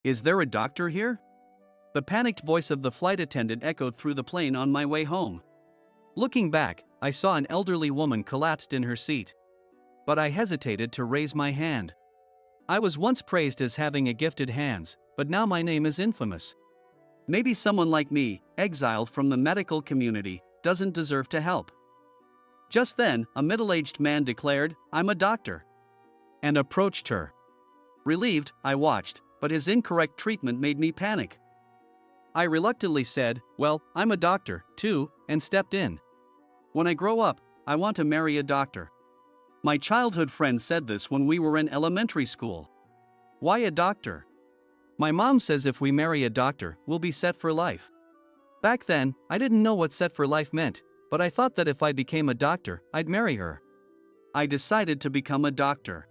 Is there a doctor here? The panicked voice of the flight attendant echoed through the plane on my way home. Looking back, I saw an elderly woman collapsed in her seat. But I hesitated to raise my hand. I was once praised as having a gifted hands, but now my name is infamous. Maybe someone like me, exiled from the medical community, doesn't deserve to help. Just then, a middle-aged man declared, "I'm a doctor," and approached her. Relieved, I watched, but his incorrect treatment made me panic. I reluctantly said, "Well, I'm a doctor, too," and stepped in. "When I grow up, I want to marry a doctor." My childhood friend said this when we were in elementary school. Why a doctor? My mom says if we marry a doctor, we'll be set for life. Back then, I didn't know what set for life meant, but I thought that if I became a doctor, I'd marry her. I decided to become a doctor.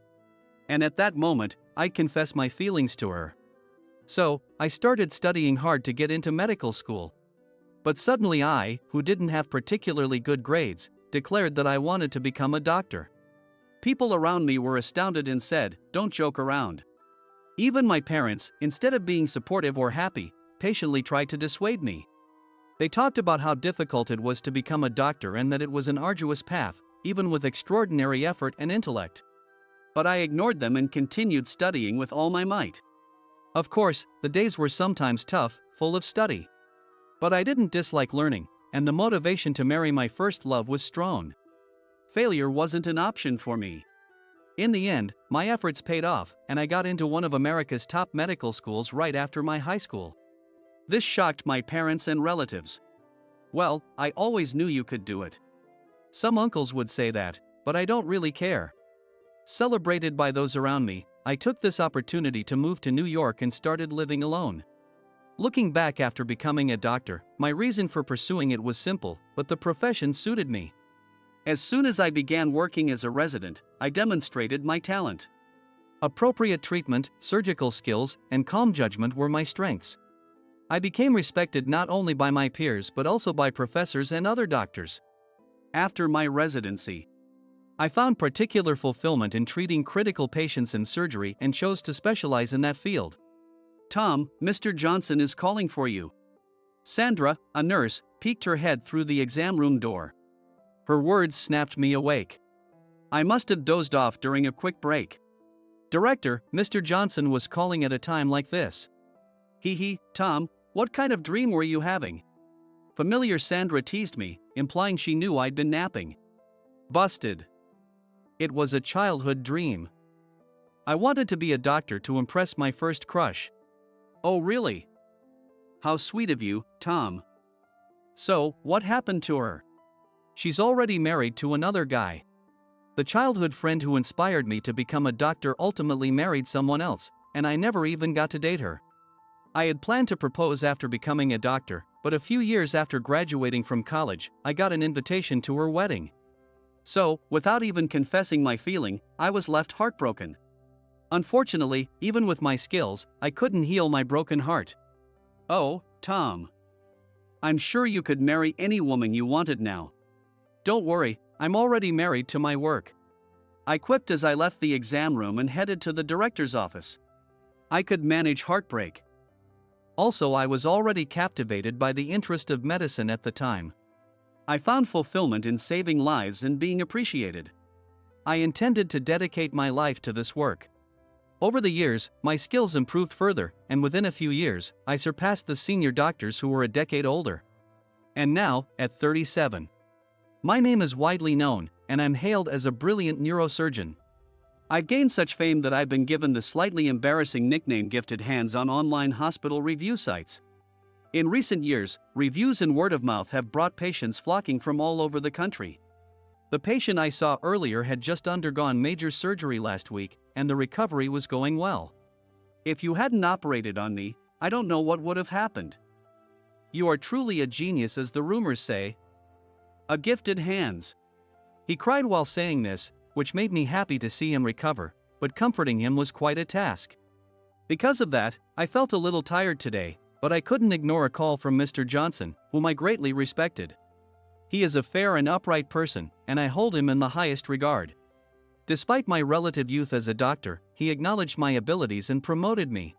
And at that moment, I'd confess my feelings to her. So, I started studying hard to get into medical school. But suddenly I, who didn't have particularly good grades, declared that I wanted to become a doctor. People around me were astounded and said, "Don't joke around." Even my parents, instead of being supportive or happy, patiently tried to dissuade me. They talked about how difficult it was to become a doctor and that it was an arduous path, even with extraordinary effort and intellect. But I ignored them and continued studying with all my might. Of course, the days were sometimes tough, full of study. But I didn't dislike learning, and the motivation to marry my first love was strong. Failure wasn't an option for me. In the end, my efforts paid off, and I got into one of America's top medical schools right after my high school. This shocked my parents and relatives. "Well, I always knew you could do it." Some uncles would say that, but I don't really care. Celebrated by those around me, I took this opportunity to move to New York and started living alone. Looking back after becoming a doctor, my reason for pursuing it was simple, but the profession suited me. As soon as I began working as a resident, I demonstrated my talent. Appropriate treatment, surgical skills, and calm judgment were my strengths. I became respected not only by my peers but also by professors and other doctors. After my residency, I found particular fulfillment in treating critical patients in surgery and chose to specialize in that field. "Tom, Mr. Johnson is calling for you." Sandra, a nurse, peeked her head through the exam room door. Her words snapped me awake. I must have dozed off during a quick break. "Director, Mr. Johnson was calling at a time like this." Tom, what kind of dream were you having?" Familiar Sandra teased me, implying she knew I'd been napping. Busted. It was a childhood dream. I wanted to be a doctor to impress my first crush. "Oh really? How sweet of you, Tom." "So, what happened to her?" "She's already married to another guy." The childhood friend who inspired me to become a doctor ultimately married someone else, and I never even got to date her. I had planned to propose after becoming a doctor, but a few years after graduating from college, I got an invitation to her wedding. So, without even confessing my feeling, I was left heartbroken. Unfortunately, even with my skills, I couldn't heal my broken heart. "Oh, Tom. I'm sure you could marry any woman you wanted now." "Don't worry, I'm already married to my work," I quipped as I left the exam room and headed to the director's office. I could manage heartbreak. Also, I was already captivated by the interest of medicine at the time. I found fulfillment in saving lives and being appreciated. I intended to dedicate my life to this work. Over the years, my skills improved further, and within a few years, I surpassed the senior doctors who were a decade older. And now, at 37, my name is widely known, and I'm hailed as a brilliant neurosurgeon. I've gained such fame that I've been given the slightly embarrassing nickname "Gifted Hands" on online hospital review sites. In recent years, reviews and word of mouth have brought patients flocking from all over the country. The patient I saw earlier had just undergone major surgery last week, and the recovery was going well. "If you hadn't operated on me, I don't know what would have happened." "You are truly a genius, as the rumors say." "A gifted hands." He cried while saying this, which made me happy to see him recover, but comforting him was quite a task. Because of that, I felt a little tired today, but I couldn't ignore a call from Mr. Johnson, whom I greatly respected. He is a fair and upright person, and I hold him in the highest regard. Despite my relative youth as a doctor, he acknowledged my abilities and promoted me.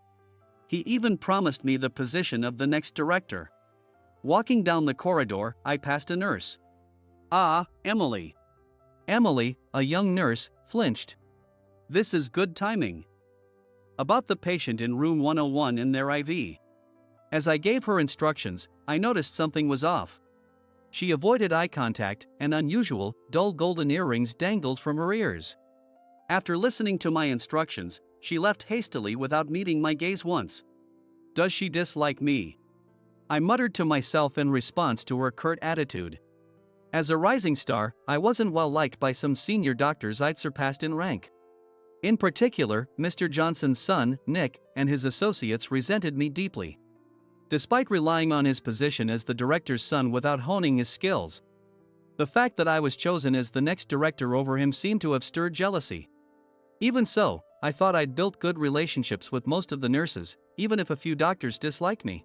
He even promised me the position of the next director. Walking down the corridor, I passed a nurse. Ah, Emily. Emily, a young nurse, flinched. This is good timing. About the patient in room 101 in their IV. As I gave her instructions, I noticed something was off. She avoided eye contact, and unusual, dull golden earrings dangled from her ears. After listening to my instructions, she left hastily without meeting my gaze once. Does she dislike me? I muttered to myself in response to her curt attitude. As a rising star, I wasn't well liked by some senior doctors I'd surpassed in rank. In particular, Mr. Johnson's son, Nick, and his associates resented me deeply. Despite relying on his position as the director's son without honing his skills, the fact that I was chosen as the next director over him seemed to have stirred jealousy. Even so, I thought I'd built good relationships with most of the nurses, even if a few doctors disliked me.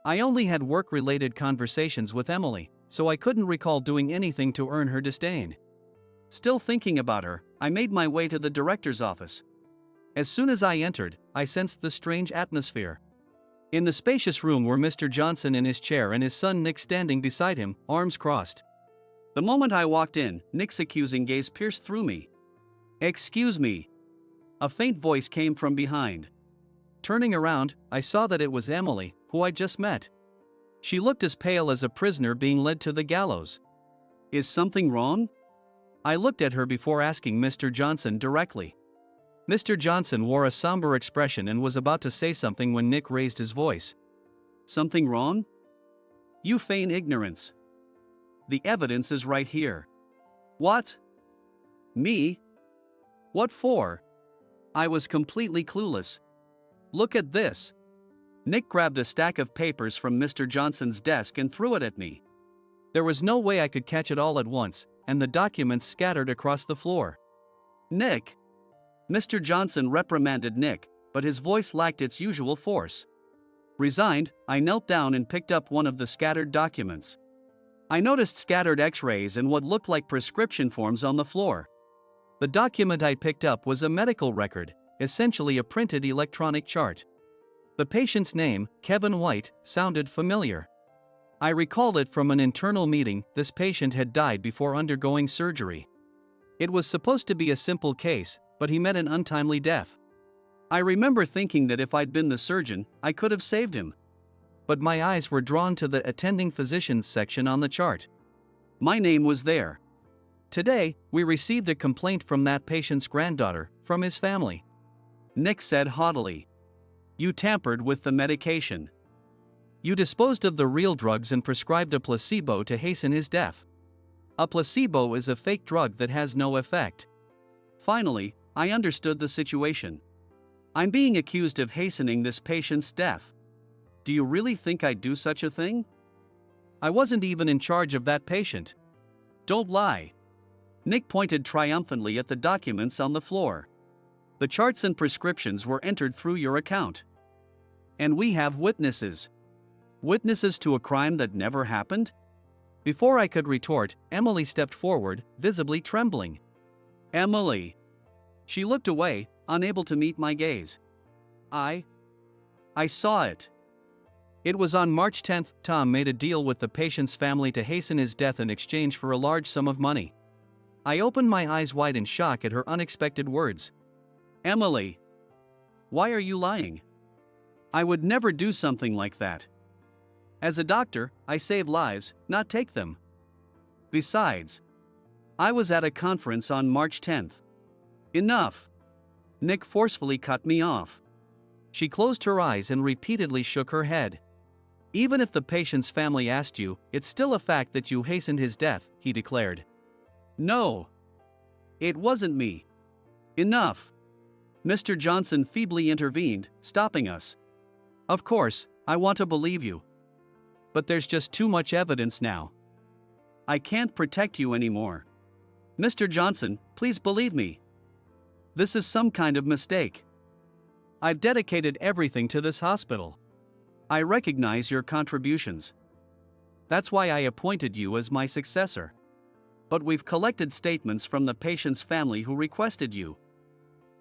I only had work-related conversations with Emily, so I couldn't recall doing anything to earn her disdain. Still thinking about her, I made my way to the director's office. As soon as I entered, I sensed the strange atmosphere. In the spacious room were Mr. Johnson in his chair and his son Nick standing beside him, arms crossed. The moment I walked in, Nick's accusing gaze pierced through me. "Excuse me." A faint voice came from behind. Turning around, I saw that it was Emily, who I'd just met. She looked as pale as a prisoner being led to the gallows. "Is something wrong?" I looked at her before asking Mr. Johnson directly. Mr. Johnson wore a somber expression and was about to say something when Nick raised his voice. "Something wrong? You feign ignorance. The evidence is right here." "What? Me? What for?" I was completely clueless. "Look at this." Nick grabbed a stack of papers from Mr. Johnson's desk and threw it at me. There was no way I could catch it all at once, and the documents scattered across the floor. "Nick!" Mr. Johnson reprimanded Nick, but his voice lacked its usual force. Resigned, I knelt down and picked up one of the scattered documents. I noticed scattered x-rays and what looked like prescription forms on the floor. The document I picked up was a medical record, essentially a printed electronic chart. The patient's name, Kevin White, sounded familiar. I recalled it from an internal meeting. This patient had died before undergoing surgery. It was supposed to be a simple case, but he met an untimely death. I remember thinking that if I'd been the surgeon, I could have saved him. But my eyes were drawn to the attending physicians section on the chart. My name was there. "Today, we received a complaint from that patient's granddaughter, from his family," Nick said haughtily. "You tampered with the medication. You disposed of the real drugs and prescribed a placebo to hasten his death. A placebo is a fake drug that has no effect." Finally, I understood the situation. I'm being accused of hastening this patient's death. Do you really think I'd do such a thing? I wasn't even in charge of that patient. Don't lie. Nick pointed triumphantly at the documents on the floor. The charts and prescriptions were entered through your account. And we have witnesses. Witnesses to a crime that never happened? Before I could retort, Emily stepped forward, visibly trembling. "Emily." She looked away, unable to meet my gaze. I saw it. It was on March 10th. Tom made a deal with the patient's family to hasten his death in exchange for a large sum of money. I opened my eyes wide in shock at her unexpected words. "Emily, why are you lying? I would never do something like that. As a doctor, I save lives, not take them. Besides, I was at a conference on March 10th. Enough." Nick forcefully cut me off. She closed her eyes and repeatedly shook her head. "Even if the patient's family asked you, it's still a fact that you hastened his death," he declared. "No. It wasn't me." "Enough." Mr. Johnson feebly intervened, stopping us. "Of course, I want to believe you. But there's just too much evidence now. I can't protect you anymore. Mr. Johnson, please believe me. This is some kind of mistake. I've dedicated everything to this hospital. I recognize your contributions. That's why I appointed you as my successor. But we've collected statements from the patient's family who requested you.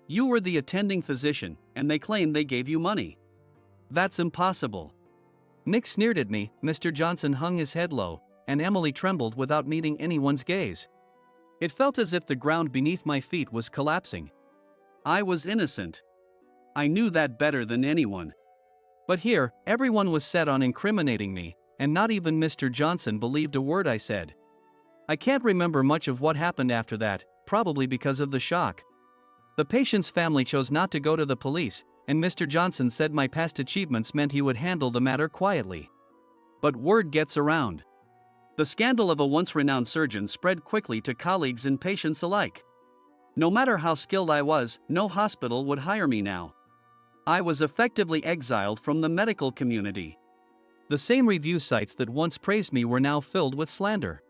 You were the attending physician, and they claim they gave you money. That's impossible. Nick sneered at me, Mr. Johnson hung his head low, and Emily trembled without meeting anyone's gaze. It felt as if the ground beneath my feet was collapsing. I was innocent. I knew that better than anyone. But here, everyone was set on incriminating me, and not even Mr. Johnson believed a word I said. I can't remember much of what happened after that, probably because of the shock. The patient's family chose not to go to the police, and Mr. Johnson said my past achievements meant he would handle the matter quietly. But word gets around. The scandal of a once-renowned surgeon spread quickly to colleagues and patients alike. No matter how skilled I was, no hospital would hire me now. I was effectively exiled from the medical community. The same review sites that once praised me were now filled with slander.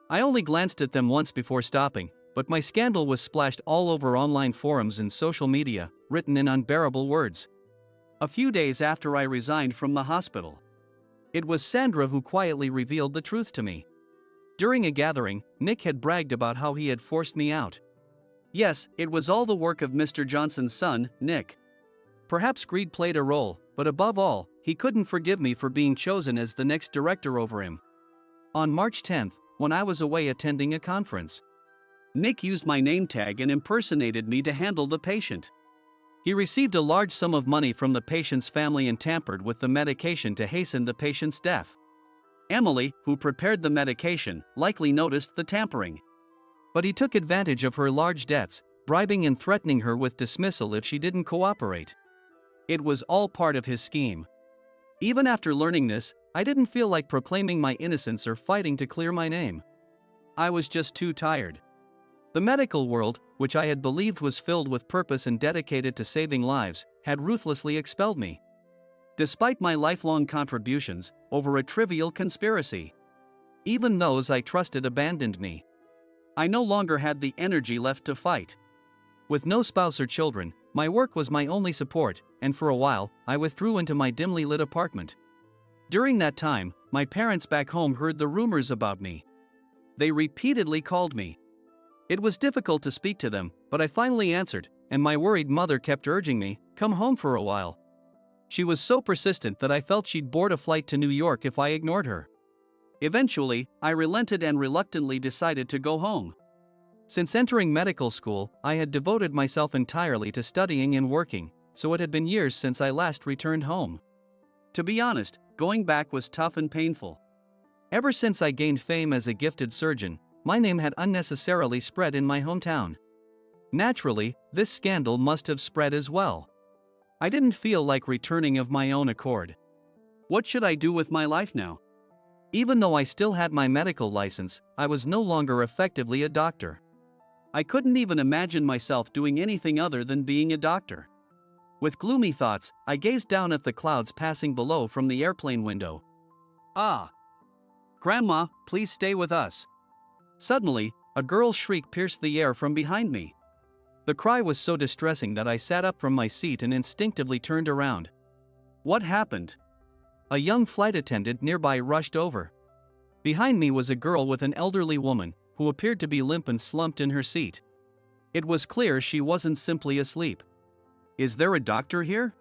I only glanced at them once before stopping, but my scandal was splashed all over online forums and social media, written in unbearable words. A few days after I resigned from the hospital, it was Sandra who quietly revealed the truth to me. During a gathering, Nick had bragged about how he had forced me out. Yes, it was all the work of Mr. Johnson's son, Nick. Perhaps greed played a role, but above all, he couldn't forgive me for being chosen as the next director over him. On March 10th, when I was away attending a conference, Nick used my name tag and impersonated me to handle the patient. He received a large sum of money from the patient's family and tampered with the medication to hasten the patient's death. Emily, who prepared the medication, likely noticed the tampering. But he took advantage of her large debts, bribing and threatening her with dismissal if she didn't cooperate. It was all part of his scheme. Even after learning this, I didn't feel like proclaiming my innocence or fighting to clear my name. I was just too tired. The medical world, which I had believed was filled with purpose and dedicated to saving lives, had ruthlessly expelled me. Despite my lifelong contributions, over a trivial conspiracy. Even those I trusted abandoned me. I no longer had the energy left to fight. With no spouse or children, my work was my only support, and for a while, I withdrew into my dimly lit apartment. During that time, my parents back home heard the rumors about me. They repeatedly called me. It was difficult to speak to them, but I finally answered, and my worried mother kept urging me, "Come home for a while." She was so persistent that I felt she'd board a flight to New York if I ignored her. Eventually, I relented and reluctantly decided to go home. Since entering medical school, I had devoted myself entirely to studying and working, so it had been years since I last returned home. To be honest, going back was tough and painful. Ever since I gained fame as a gifted surgeon, my name had unnecessarily spread in my hometown. Naturally, this scandal must have spread as well. I didn't feel like returning of my own accord. What should I do with my life now? Even though I still had my medical license, I was no longer effectively a doctor. I couldn't even imagine myself doing anything other than being a doctor. With gloomy thoughts, I gazed down at the clouds passing below from the airplane window. Ah! Grandma, please stay with us. Suddenly, a girl's shriek pierced the air from behind me. The cry was so distressing that I sat up from my seat and instinctively turned around. What happened? A young flight attendant nearby rushed over. Behind me was a girl with an elderly woman, who appeared to be limp and slumped in her seat. It was clear she wasn't simply asleep. Is there a doctor here?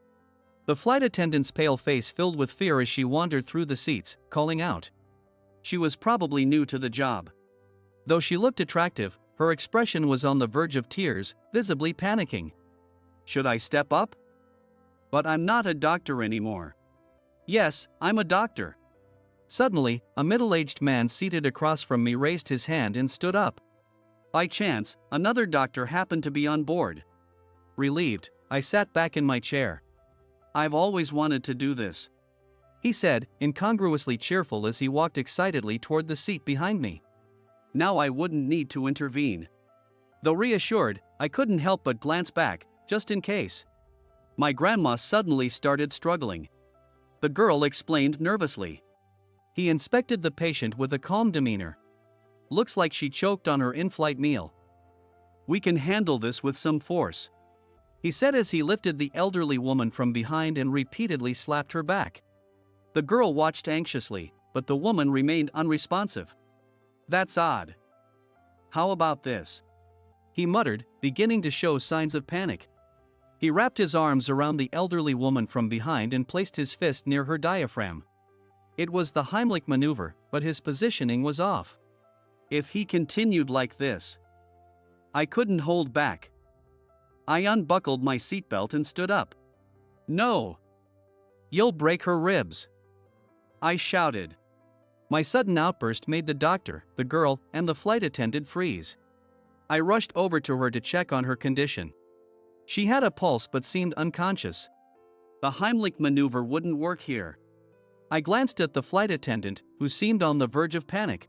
The flight attendant's pale face filled with fear as she wandered through the seats, calling out. She was probably new to the job. Though she looked attractive, her expression was on the verge of tears, visibly panicking. Should I step up? But I'm not a doctor anymore. Yes, I'm a doctor. Suddenly, a middle-aged man seated across from me raised his hand and stood up. By chance, another doctor happened to be on board. Relieved, I sat back in my chair. I've always wanted to do this, he said, incongruously cheerful as he walked excitedly toward the seat behind me. Now I wouldn't need to intervene. Though reassured, I couldn't help but glance back, just in case. My grandma suddenly started struggling. The girl explained nervously. He inspected the patient with a calm demeanor. Looks like she choked on her in-flight meal. We can handle this with some force, he said as he lifted the elderly woman from behind and repeatedly slapped her back. The girl watched anxiously, but the woman remained unresponsive. That's odd. How about this? He muttered, beginning to show signs of panic. He wrapped his arms around the elderly woman from behind and placed his fist near her diaphragm. It was the Heimlich maneuver, but his positioning was off. If he continued like this, I couldn't hold back. I unbuckled my seatbelt and stood up. "No! You'll break her ribs!" I shouted. My sudden outburst made the doctor, the girl, and the flight attendant freeze. I rushed over to her to check on her condition. She had a pulse but seemed unconscious. The Heimlich maneuver wouldn't work here. I glanced at the flight attendant, who seemed on the verge of panic.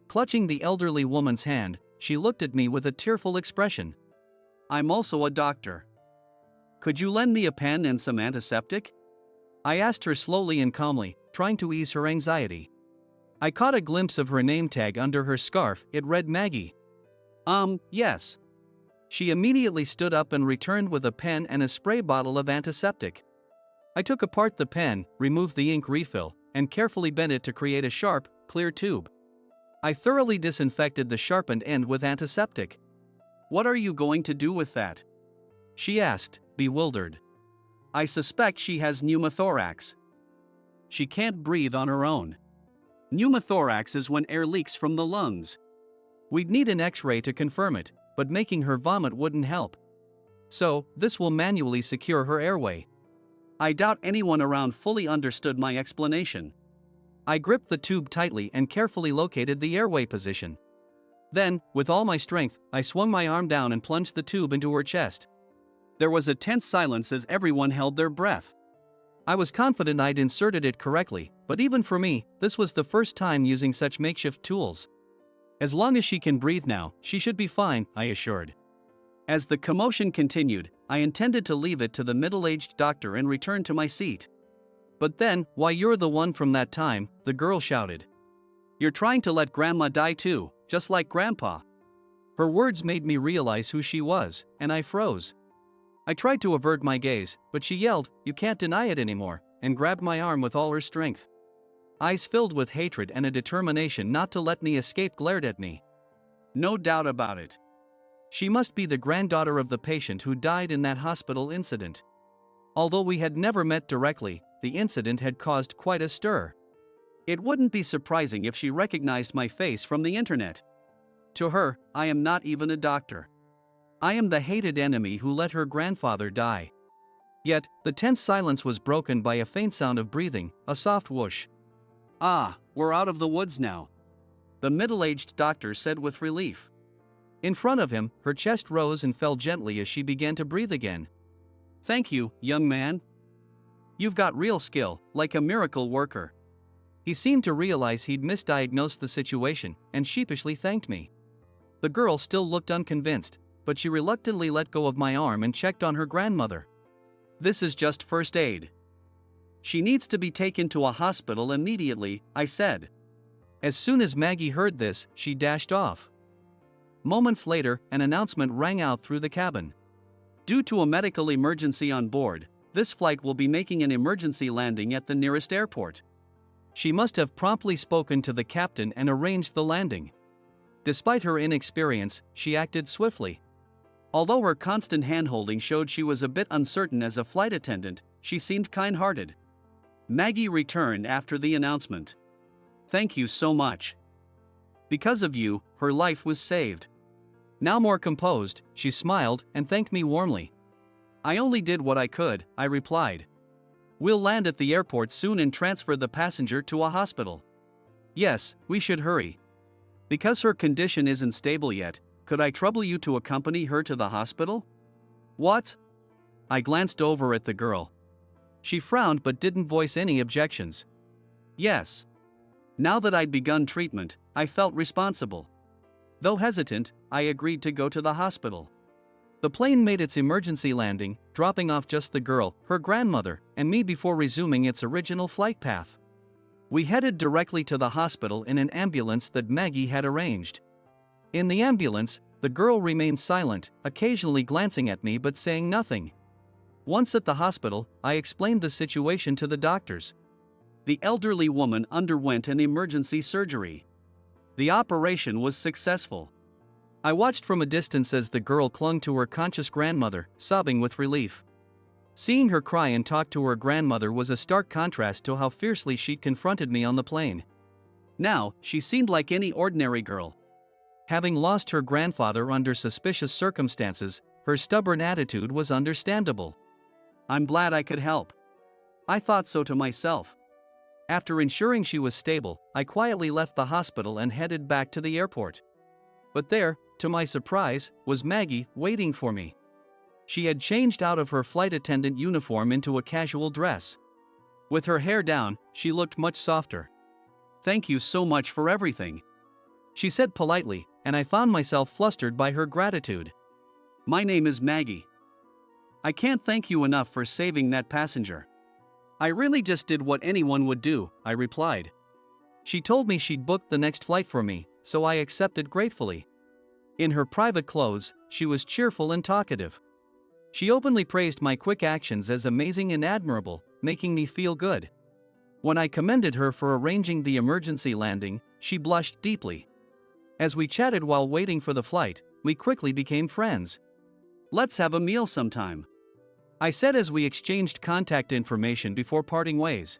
Clutching the elderly woman's hand, she looked at me with a tearful expression. "I'm also a doctor. Could you lend me a pen and some antiseptic?" I asked her slowly and calmly, trying to ease her anxiety. I caught a glimpse of her name tag under her scarf. It read Maggie. Yes. She immediately stood up and returned with a pen and a spray bottle of antiseptic. I took apart the pen, removed the ink refill, and carefully bent it to create a sharp, clear tube. I thoroughly disinfected the sharpened end with antiseptic. "What are you going to do with that?" she asked, bewildered. "I suspect she has pneumothorax. She can't breathe on her own." Pneumothorax is when air leaks from the lungs. We'd need an X-ray to confirm it, but making her vomit wouldn't help. So, this will manually secure her airway. I doubt anyone around fully understood my explanation. I gripped the tube tightly and carefully located the airway position. Then, with all my strength, I swung my arm down and plunged the tube into her chest. There was a tense silence as everyone held their breath. I was confident I'd inserted it correctly, but even for me, this was the first time using such makeshift tools. "As long as she can breathe now, she should be fine," I assured. As the commotion continued, I intended to leave it to the middle-aged doctor and return to my seat. But then, "Why, you're the one from that time," the girl shouted. "You're trying to let Grandma die too, just like Grandpa." Her words made me realize who she was, and I froze. I tried to avert my gaze, but she yelled, "You can't deny it anymore," and grabbed my arm with all her strength. Eyes filled with hatred and a determination not to let me escape glared at me. No doubt about it. She must be the granddaughter of the patient who died in that hospital incident. Although we had never met directly, the incident had caused quite a stir. It wouldn't be surprising if she recognized my face from the internet. To her, I am not even a doctor. I am the hated enemy who let her grandfather die. Yet, the tense silence was broken by a faint sound of breathing, a soft whoosh. "Ah, we're out of the woods now," the middle-aged doctor said with relief. In front of him, her chest rose and fell gently as she began to breathe again. "Thank you, young man. You've got real skill, like a miracle worker." He seemed to realize he'd misdiagnosed the situation, and sheepishly thanked me. The girl still looked unconvinced, but she reluctantly let go of my arm and checked on her grandmother. "This is just first aid. She needs to be taken to a hospital immediately," I said. As soon as Maggie heard this, she dashed off. Moments later, an announcement rang out through the cabin. "Due to a medical emergency on board, this flight will be making an emergency landing at the nearest airport." She must have promptly spoken to the captain and arranged the landing. Despite her inexperience, she acted swiftly. Although her constant hand-holding showed she was a bit uncertain as a flight attendant, she seemed kind-hearted. Maggie returned after the announcement. "Thank you so much. Because of you, her life was saved." Now more composed, she smiled and thanked me warmly. "I only did what I could," I replied. "We'll land at the airport soon and transfer the passenger to a hospital." "Yes, we should hurry. Because her condition isn't stable yet, could I trouble you to accompany her to the hospital?" "What?" I glanced over at the girl. She frowned but didn't voice any objections. Yes. Now that I'd begun treatment, I felt responsible. Though hesitant, I agreed to go to the hospital. The plane made its emergency landing, dropping off just the girl, her grandmother, and me before resuming its original flight path. We headed directly to the hospital in an ambulance that Maggie had arranged. In the ambulance, the girl remained silent, occasionally glancing at me but saying nothing. Once at the hospital, I explained the situation to the doctors. The elderly woman underwent an emergency surgery. The operation was successful. I watched from a distance as the girl clung to her conscious grandmother, sobbing with relief. Seeing her cry and talk to her grandmother was a stark contrast to how fiercely she'd confronted me on the plane. Now, she seemed like any ordinary girl. Having lost her grandfather under suspicious circumstances, her stubborn attitude was understandable. I'm glad I could help. I thought so to myself. After ensuring she was stable, I quietly left the hospital and headed back to the airport. But there, to my surprise, was Maggie waiting for me. She had changed out of her flight attendant uniform into a casual dress. With her hair down, she looked much softer. "Thank you so much for everything," she said politely, and I found myself flustered by her gratitude. "My name is Maggie. I can't thank you enough for saving that passenger." "I really just did what anyone would do," I replied. She told me she'd booked the next flight for me, so I accepted gratefully. In her private clothes, she was cheerful and talkative. She openly praised my quick actions as amazing and admirable, making me feel good. When I commended her for arranging the emergency landing, she blushed deeply. As we chatted while waiting for the flight, we quickly became friends. "Let's have a meal sometime," I said as we exchanged contact information before parting ways.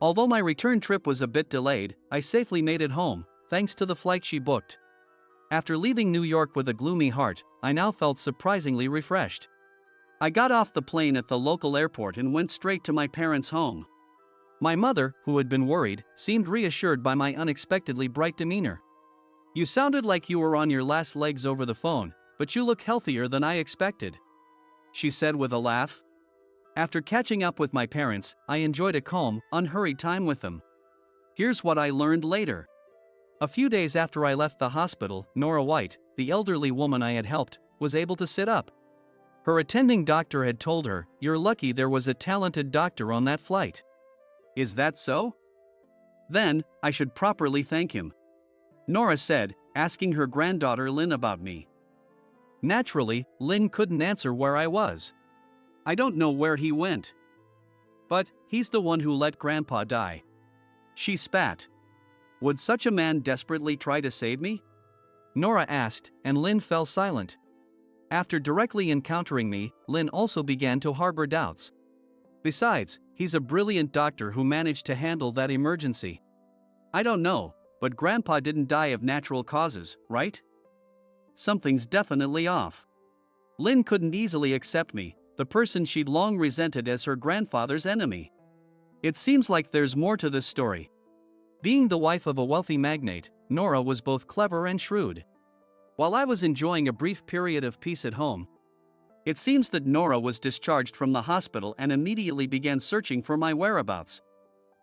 Although my return trip was a bit delayed, I safely made it home, thanks to the flight she booked. After leaving New York with a gloomy heart, I now felt surprisingly refreshed. I got off the plane at the local airport and went straight to my parents' home. My mother, who had been worried, seemed reassured by my unexpectedly bright demeanor. "You sounded like you were on your last legs over the phone, but you look healthier than I expected," she said with a laugh. After catching up with my parents, I enjoyed a calm, unhurried time with them. Here's what I learned later. A few days after I left the hospital, Nora White, the elderly woman I had helped, was able to sit up. Her attending doctor had told her, "You're lucky there was a talented doctor on that flight." "Is that so? Then, I should properly thank him," Nora said, asking her granddaughter Lynn about me. Naturally, Lynn couldn't answer where I was. "I don't know where he went. But, he's the one who let Grandpa die," she spat. "Would such a man desperately try to save me?" Nora asked, and Lynn fell silent. After directly encountering me, Lynn also began to harbor doubts. "Besides, he's a brilliant doctor who managed to handle that emergency." "I don't know, but Grandpa didn't die of natural causes, right? Something's definitely off." Lynn couldn't easily accept me, the person she'd long resented as her grandfather's enemy. It seems like there's more to this story. Being the wife of a wealthy magnate, Nora was both clever and shrewd. While I was enjoying a brief period of peace at home, it seems that Nora was discharged from the hospital and immediately began searching for my whereabouts.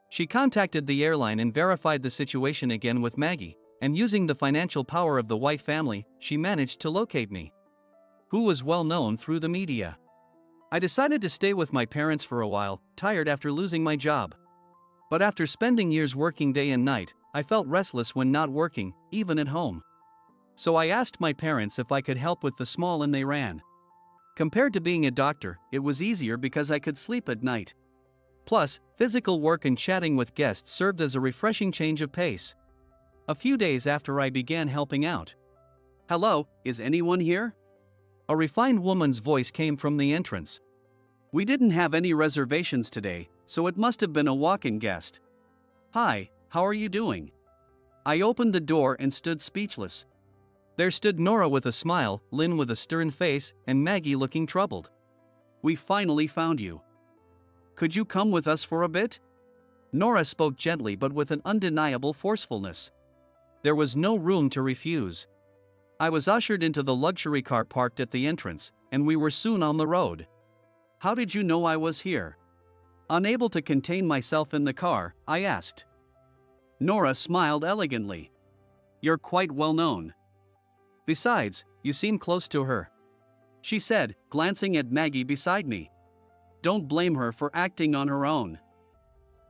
She contacted the airline and verified the situation again with Maggie, and using the financial power of the White family, she managed to locate me, who was well known through the media. I decided to stay with my parents for a while, tired after losing my job. But after spending years working day and night, I felt restless when not working, even at home. So I asked my parents if I could help with the small and they ran. Compared to being a doctor, it was easier because I could sleep at night. Plus, physical work and chatting with guests served as a refreshing change of pace. A few days after I began helping out. "Hello, is anyone here?" A refined woman's voice came from the entrance. "We didn't have any reservations today, so it must have been a walk-in guest." "Hi, how are you doing?" I opened the door and stood speechless. There stood Nora with a smile, Lynn with a stern face, and Maggie looking troubled. "We finally found you. Could you come with us for a bit?" Nora spoke gently but with an undeniable forcefulness. There was no room to refuse. I was ushered into the luxury car parked at the entrance, and we were soon on the road. "How did you know I was here?" Unable to contain myself in the car, I asked. Nora smiled elegantly. "You're quite well known. Besides, you seem close to her," she said, glancing at Maggie beside me. "Don't blame her for acting on her own.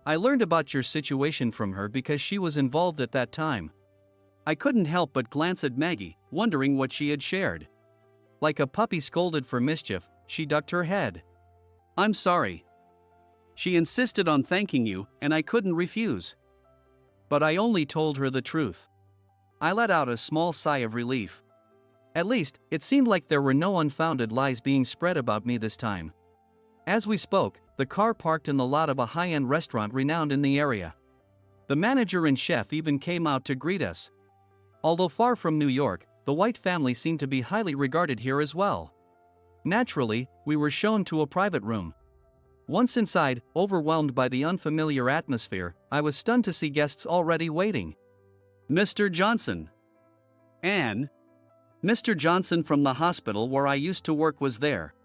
I learned about your situation from her because she was involved at that time." I couldn't help but glance at Maggie, wondering what she had shared. Like a puppy scolded for mischief, she ducked her head. "I'm sorry." She insisted on thanking you, and I couldn't refuse. But I only told her the truth. I let out a small sigh of relief. At least, it seemed like there were no unfounded lies being spread about me this time. As we spoke, the car parked in the lot of a high-end restaurant renowned in the area. The manager and chef even came out to greet us. Although far from New York, the White family seemed to be highly regarded here as well. Naturally, we were shown to a private room. Once inside, overwhelmed by the unfamiliar atmosphere, I was stunned to see guests already waiting. Mr. Johnson. Anne. Mr. Johnson from the hospital where I used to work was there.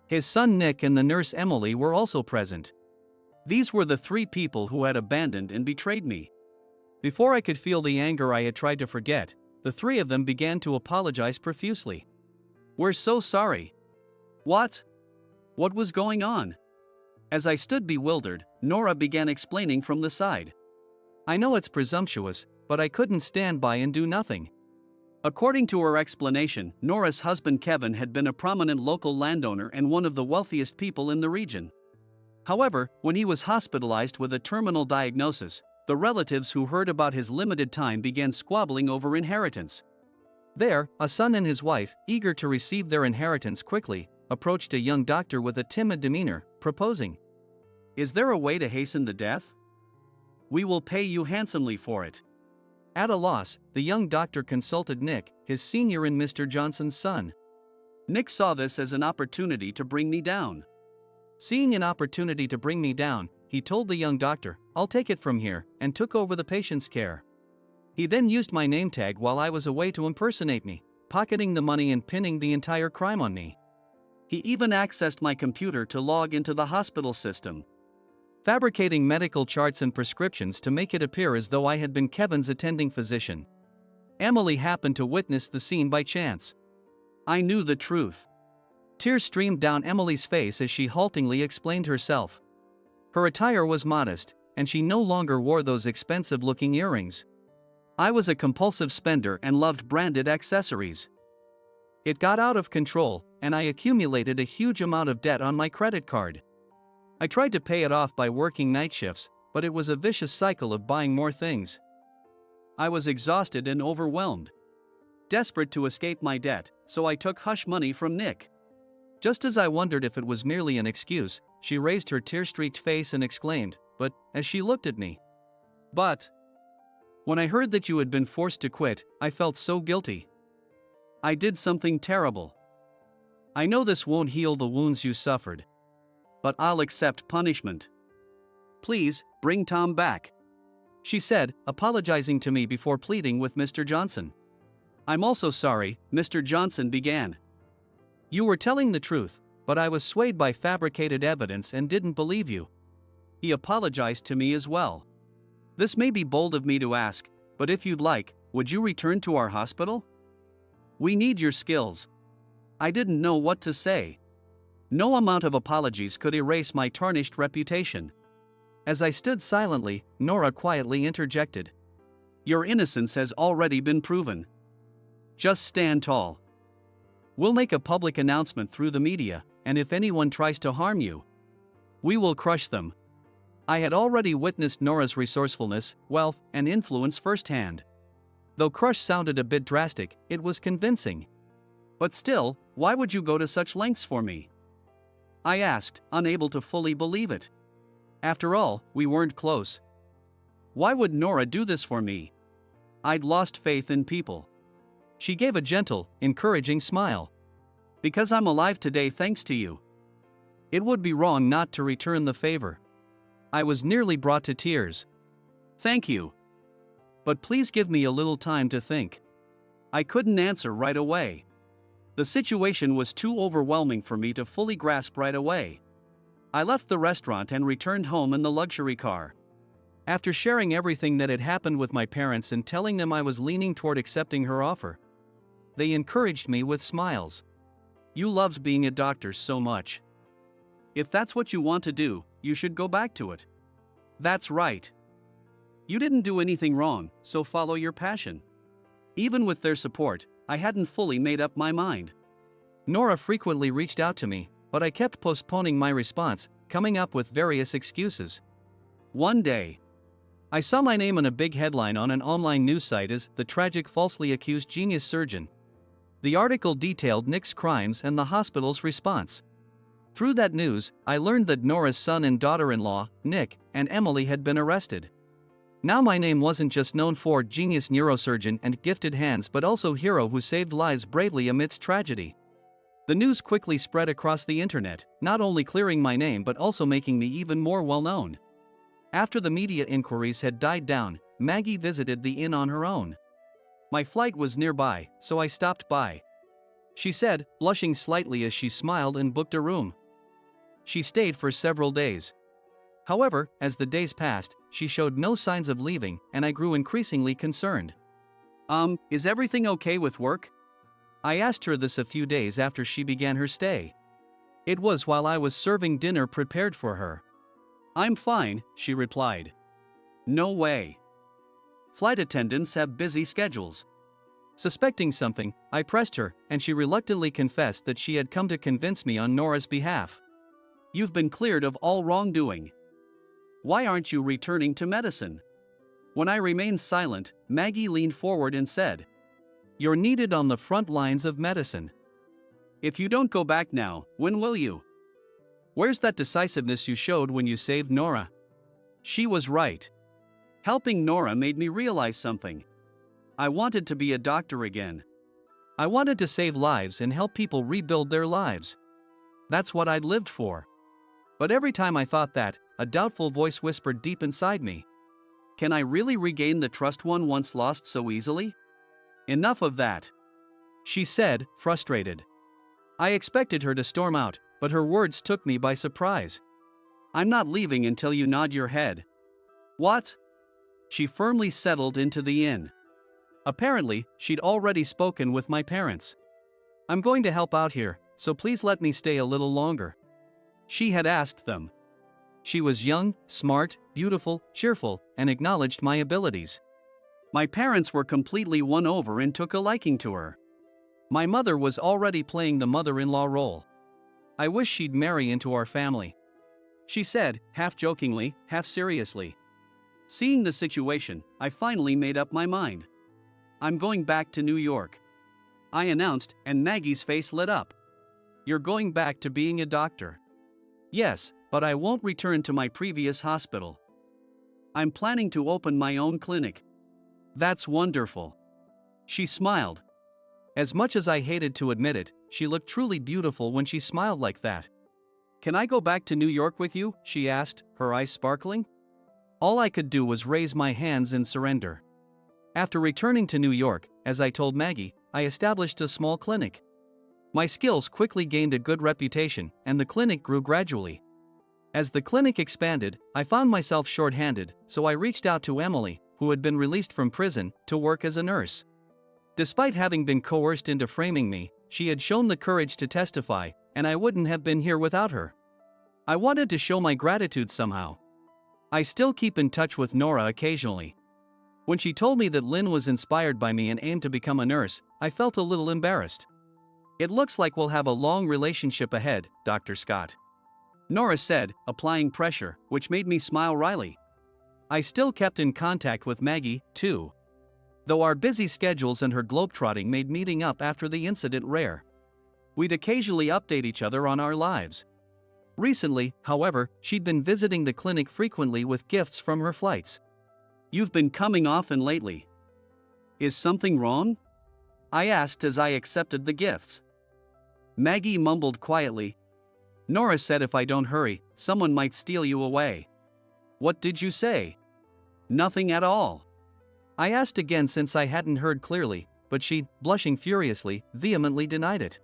His son Nick and the nurse Emily were also present. These were the three people who had abandoned and betrayed me. Before I could feel the anger I had tried to forget, the three of them began to apologize profusely. "We're so sorry." What? What was going on? As I stood bewildered, Nora began explaining from the side. I know it's presumptuous, but I couldn't stand by and do nothing. According to her explanation, Nora's husband Kevin had been a prominent local landowner and one of the wealthiest people in the region. However, when he was hospitalized with a terminal diagnosis, the relatives who heard about his limited time began squabbling over inheritance. There, a son and his wife, eager to receive their inheritance quickly, approached a young doctor with a timid demeanor, proposing, "Is there a way to hasten the death? We will pay you handsomely for it." At a loss, the young doctor consulted Nick, his senior and Mr. Johnson's son. Nick saw this as an opportunity to bring me down. Seeing an opportunity to bring me down, he told the young doctor, "I'll take it from here," and took over the patient's care. He then used my name tag while I was away to impersonate me, pocketing the money and pinning the entire crime on me. He even accessed my computer to log into the hospital system, fabricating medical charts and prescriptions to make it appear as though I had been Kevin's attending physician. Emily happened to witness the scene by chance. I knew the truth. Tears streamed down Emily's face as she haltingly explained herself. Her attire was modest, and she no longer wore those expensive-looking earrings. I was a compulsive spender and loved branded accessories. It got out of control, and I accumulated a huge amount of debt on my credit card. I tried to pay it off by working night shifts, but it was a vicious cycle of buying more things. I was exhausted and overwhelmed. Desperate to escape my debt, so I took hush money from Nick. Just as I wondered if it was merely an excuse, she raised her tear-streaked face and exclaimed, "But," as she looked at me. "But." When I heard that you had been forced to quit, I felt so guilty. I did something terrible. I know this won't heal the wounds you suffered, but I'll accept punishment. Please, bring Tom back," she said, apologizing to me before pleading with Mr. Johnson. "I'm also sorry," Mr. Johnson began. "You were telling the truth, but I was swayed by fabricated evidence and didn't believe you." He apologized to me as well. "This may be bold of me to ask, but if you'd like, would you return to our hospital? We need your skills." I didn't know what to say. No amount of apologies could erase my tarnished reputation. As I stood silently, Nora quietly interjected. "Your innocence has already been proven. Just stand tall. We'll make a public announcement through the media, and if anyone tries to harm you, we will crush them." I had already witnessed Nora's resourcefulness, wealth, and influence firsthand. Though crush sounded a bit drastic, it was convincing. "But still, why would you go to such lengths for me?" I asked, unable to fully believe it. After all, we weren't close. Why would Nora do this for me? I'd lost faith in people. She gave a gentle, encouraging smile. "Because I'm alive today thanks to you. It would be wrong not to return the favor." I was nearly brought to tears. "Thank you. But please give me a little time to think." I couldn't answer right away. The situation was too overwhelming for me to fully grasp right away. I left the restaurant and returned home in the luxury car. After sharing everything that had happened with my parents and telling them I was leaning toward accepting her offer, they encouraged me with smiles. "You loved being a doctor so much. If that's what you want to do, you should go back to it. That's right. You didn't do anything wrong, so follow your passion." Even with their support, I hadn't fully made up my mind. Nora frequently reached out to me, but I kept postponing my response, coming up with various excuses. One day, I saw my name on a big headline on an online news site as "The Tragic Falsely Accused Genius Surgeon." The article detailed Nick's crimes and the hospital's response. Through that news, I learned that Nora's son and daughter-in-law, Nick, and Emily had been arrested. Now my name wasn't just known for genius neurosurgeon and gifted hands but also hero who saved lives bravely amidst tragedy. The news quickly spread across the internet, not only clearing my name but also making me even more well-known. After the media inquiries had died down, Maggie visited the inn on her own. My flight was nearby, so I stopped by. She said, blushing slightly as she smiled and booked a room. She stayed for several days. However, as the days passed, she showed no signs of leaving, and I grew increasingly concerned. Is everything okay with work? I asked her this a few days after she began her stay. It was while I was serving dinner prepared for her. I'm fine, she replied. No way. Flight attendants have busy schedules. Suspecting something, I pressed her, and she reluctantly confessed that she had come to convince me on Nora's behalf. You've been cleared of all wrongdoing. Why aren't you returning to medicine? When I remained silent, Maggie leaned forward and said, You're needed on the front lines of medicine. If you don't go back now, when will you? Where's that decisiveness you showed when you saved Nora? She was right. Helping Nora made me realize something. I wanted to be a doctor again. I wanted to save lives and help people rebuild their lives. That's what I'd lived for. But every time I thought that, a doubtful voice whispered deep inside me. Can I really regain the trust one once lost so easily? Enough of that, she said, frustrated. I expected her to storm out, but her words took me by surprise. I'm not leaving until you nod your head. What? She firmly settled into the inn. Apparently, she'd already spoken with my parents. I'm going to help out here, so please let me stay a little longer. She had asked them. She was young, smart, beautiful, cheerful, and acknowledged my abilities. My parents were completely won over and took a liking to her. My mother was already playing the mother-in-law role. I wish she'd marry into our family, she said, half jokingly, half seriously. Seeing the situation, I finally made up my mind. I'm going back to New York, I announced, and Maggie's face lit up. You're going back to being a doctor? Yes, but I won't return to my previous hospital. I'm planning to open my own clinic. That's wonderful. She smiled. As much as I hated to admit it, she looked truly beautiful when she smiled like that. Can I go back to New York with you? She asked, her eyes sparkling. All I could do was raise my hands in surrender. After returning to New York, as I told Maggie, I established a small clinic. My skills quickly gained a good reputation, and the clinic grew gradually. As the clinic expanded, I found myself short-handed, so I reached out to Emily, who had been released from prison, to work as a nurse. Despite having been coerced into framing me, she had shown the courage to testify, and I wouldn't have been here without her. I wanted to show my gratitude somehow. I still keep in touch with Nora occasionally. When she told me that Lynn was inspired by me and aimed to become a nurse, I felt a little embarrassed. It looks like we'll have a long relationship ahead, Dr. Scott, Nora said, applying pressure, which made me smile wryly. I still kept in contact with Maggie, too. Though our busy schedules and her globetrotting made meeting up after the incident rare. We'd occasionally update each other on our lives. Recently, however, she'd been visiting the clinic frequently with gifts from her flights. You've been coming often lately. Is something wrong? I asked as I accepted the gifts. Maggie mumbled quietly. Nora said if I don't hurry, someone might steal you away. What did you say? Nothing at all. I asked again since I hadn't heard clearly, but she, blushing furiously, vehemently denied it.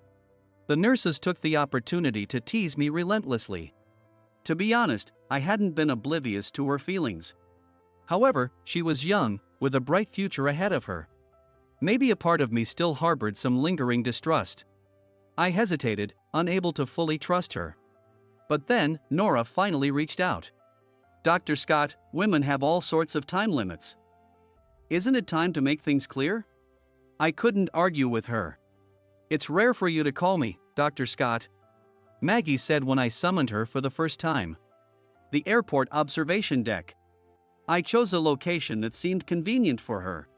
The nurses took the opportunity to tease me relentlessly. To be honest, I hadn't been oblivious to her feelings. However, she was young, with a bright future ahead of her. Maybe a part of me still harbored some lingering distrust. I hesitated, unable to fully trust her. But then, Nora finally reached out. Dr. Scott, women have all sorts of time limits. Isn't it time to make things clear? I couldn't argue with her. It's rare for you to call me, Dr. Scott, Maggie said when I summoned her for the first time. The airport observation deck. I chose a location that seemed convenient for her.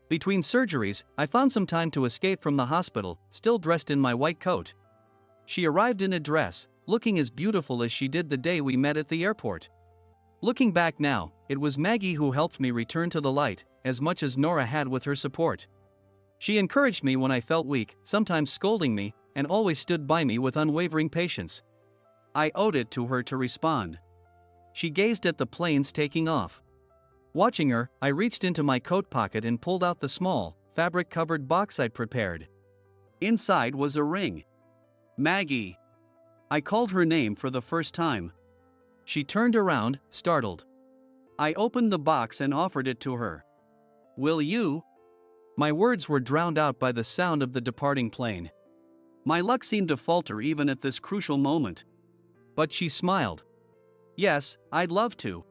Between surgeries, I found some time to escape from the hospital, still dressed in my white coat. She arrived in a dress, looking as beautiful as she did the day we met at the airport. Looking back now, it was Maggie who helped me return to the light, as much as Nora had with her support. She encouraged me when I felt weak, sometimes scolding me, and always stood by me with unwavering patience. I owed it to her to respond. She gazed at the planes taking off. Watching her, I reached into my coat pocket and pulled out the small, fabric-covered box I'd prepared. Inside was a ring. Maggie. I called her name for the first time. She turned around, startled. I opened the box and offered it to her. "Will you?" My words were drowned out by the sound of the departing plane. My luck seemed to falter even at this crucial moment. But she smiled. "Yes, I'd love to."